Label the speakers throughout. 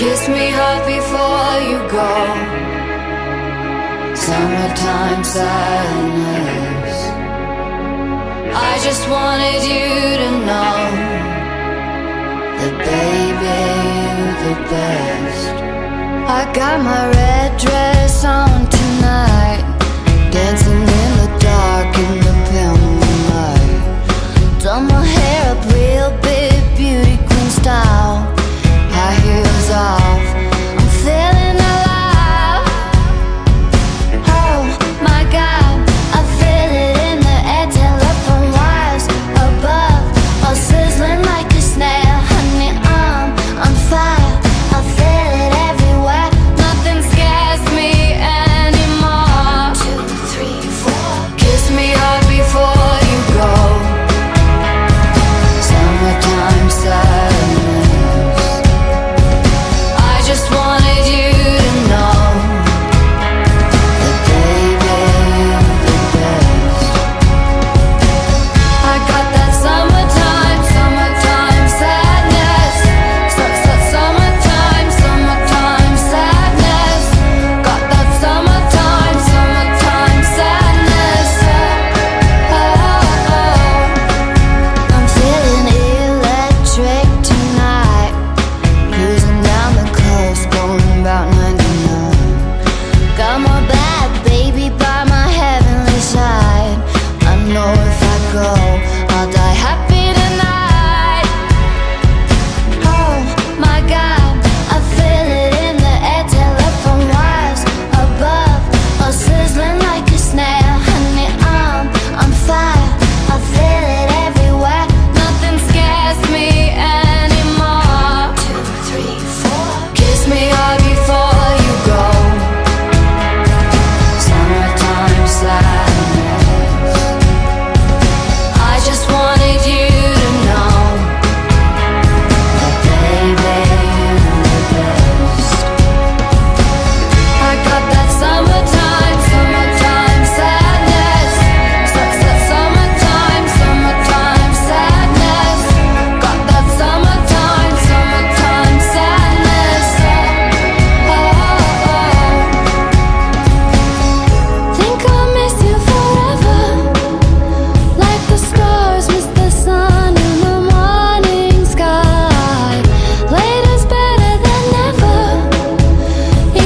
Speaker 1: Kiss me hard before you go. Summertime sadness. I just wanted you to know that baby, you're the best. I got my red dress on tonight, dancing in the dark in the pale moonlight. Done my hair up real big, beauty queen style. High heels off, I'm feeling alive. Oh my God, I feel it in the air, telephone wires above, all sizzling like a snail. Honey, I'm on fire, I feel it everywhere. Nothing scares me anymore. 2, 3, 4. Kiss me hard before you go. Summertime sadness. I just wanted you to know that baby, you're the best. I got that summertime, summertime sadness. Summertime, summertime sadness. Got that summertime, summertime sadness. I'm feeling electric tonight, cruising down the coast, going about 99. Got my bad baby by my heavenly side. I know if I go, I'll die happy tonight. Oh my God, I feel it in the air, telephone wires above, all sizzling like a snail. Honey, I'm on fire, I feel it everywhere. Nothing scares me anymore. 2, 3, 4. Kiss me hard before you go. Summertime sadness. I just wanted you to know that baby, you're the best. I got that summertime, summertime sadness. Summertime, summertime sadness. Got that summertime, summertime sadness. Think I'll miss you forever, like the stars miss the sun in the morning sky. Later's better than never.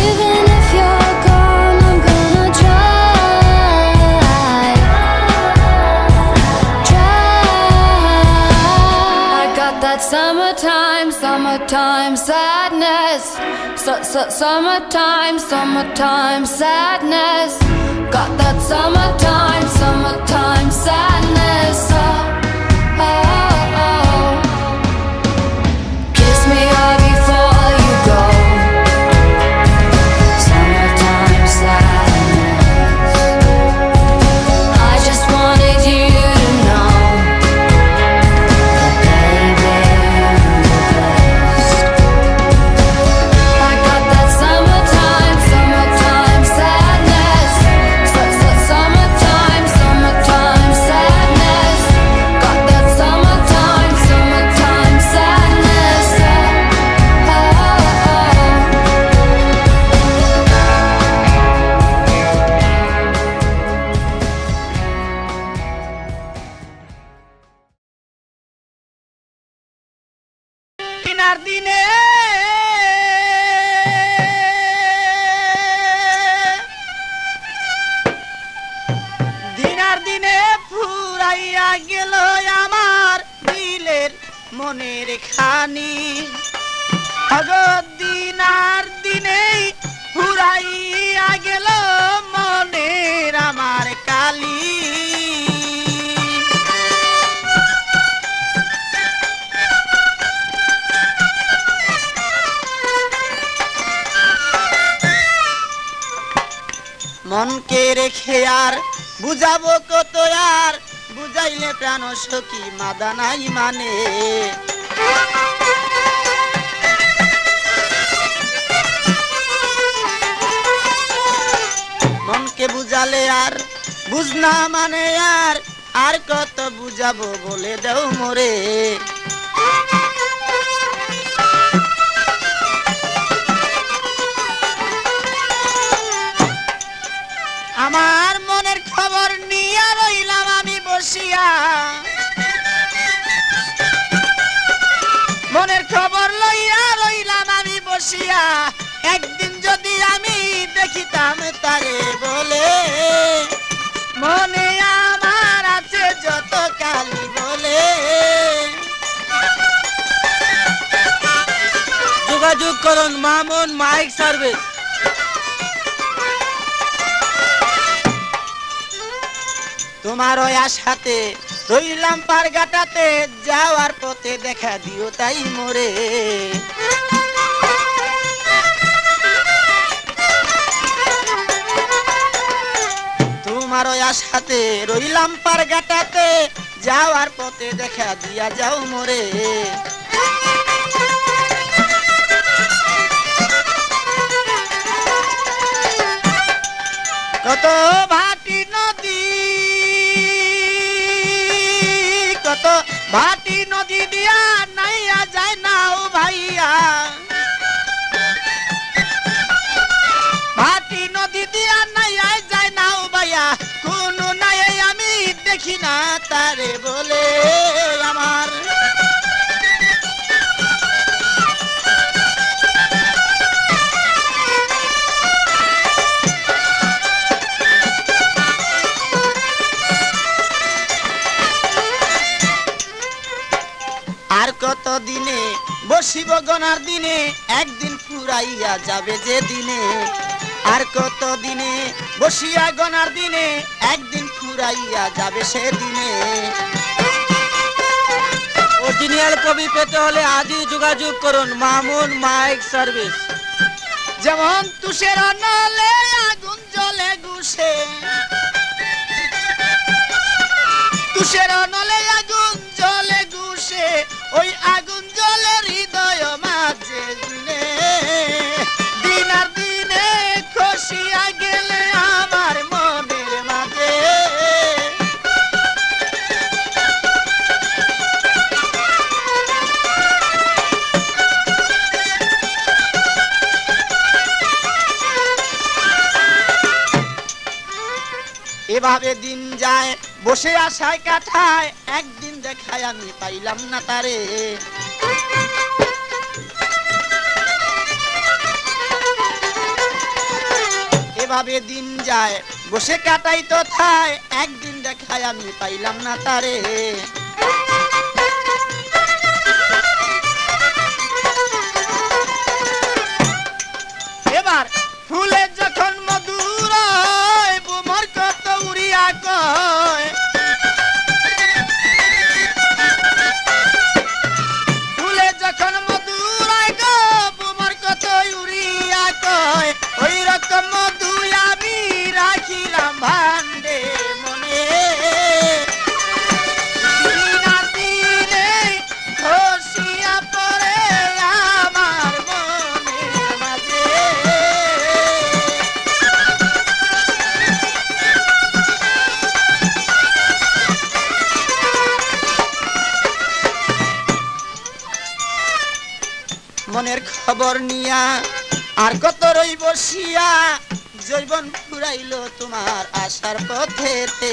Speaker 1: Even if you're gone, I'm gonna try. I got that summertime, summertime sadness. Summertime, summertime sadness. Got that summertime, summertime sadness. Kiss me hard before you go. Summertime sadness. I just wanted you to know that baby, you're the best. I got that summertime, summertime sadness. Summertime, summertime sadness. Got that summertime, summertime sadness.
Speaker 2: দিনার দিনে দিনার দিনে ফুরাইয়া গেল আমার দিলের মনের খানি। আগো দিনার দিনে ফুরাইয়া গেল মনের আমার কালি। মনকে রেখে আর বুঝাবো কত আর, বুঝাইলে প্রাণ সখী মাদা নাই মানে। মনকে বুঝালে আর বুঝ না মানে আর কত বুঝাবো বলে দাও মোরে। দিতাম তারে বলে মনে আমার আছে যত কালি বলে।
Speaker 3: যোগাযোগ করুন মামুন মাইক সার্ভিস।
Speaker 2: তোমার ওই আশাতে রইলাম পারগাটাতে, যাওয়ার পথে দেখা দিও তাই মোরে। তোমার ওই আশাতে রইলাম পারগাটাতে, যাওয়ার পথে দেখা দিয়া যাও মোরে। কত ভাটি নদী, কত ভাটি নদী দিয়া নাইয়া যায় নাও ভাইয়া, ভাটি নদী দিয়া নাইয়া যায় নাও ভাইয়া, কোন নাই আমি দেখি না তারে বলে আমার। আর কত দিনে বসিব গনার দিনে, একদিন ফুরাইয়া যাবে যে দিনে। আর কত দিনে বসিয়া গনার দিনে, একদিন ফুরাইয়া যাবে সে দিনে।
Speaker 3: অরিজিনাল কপি পেতে হলে আজই যোগাযোগ করুন মামুন মাইক সার্ভিস।
Speaker 2: যেমন তুষের নলে আগুন জ্বলে গুছে, তুষের নলে আগুন জ্বলে গুছে, ওই আগুন জ্বলে হৃদয় মাঝে দিনে। দিন আর দিনে খসিয়া গেলে আমার মনের মাঝে। এভাবে দিন যায় বসে আশায় কাঠায়, একদিন দেখায় আমি পাইলাম না তারে। এভাবে দিন যায় বসে কাটাই তথায়, একদিন দেখায় আমি পাইলাম না তারে। এবার ফুলে যখন মধুর বুমর কত উড়িয়া কয়, ফুলে যখন মধুর গো বুমর কত উড়িয়া কয়, ওই রকম মধু আমি রাখিলাম ভান্ডে মনে। দিন আর দিনে খসিয়া পড়ে আমার মনের মাঝে। মনের খবর নিয়া আর কত রই বসিয়া, জৈবন ফুরাইল তোমার আশার পথেতে।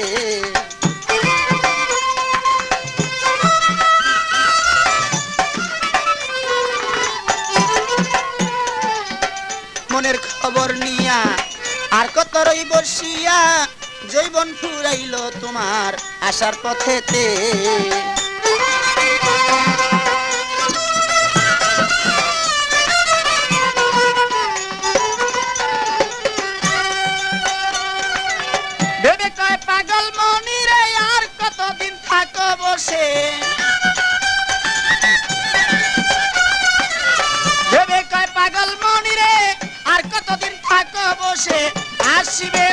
Speaker 2: মনের খবর নিয়া আর কত রই বসিয়া, জৈবন ফুরাইল তোমার আশার পথেতে। ভেবে কয় পাগল মনি রে আর কতদিন থাকো বসে, ভেবে কয় পাগল মনি রে আর কতদিন থাকো বসে, আসিবে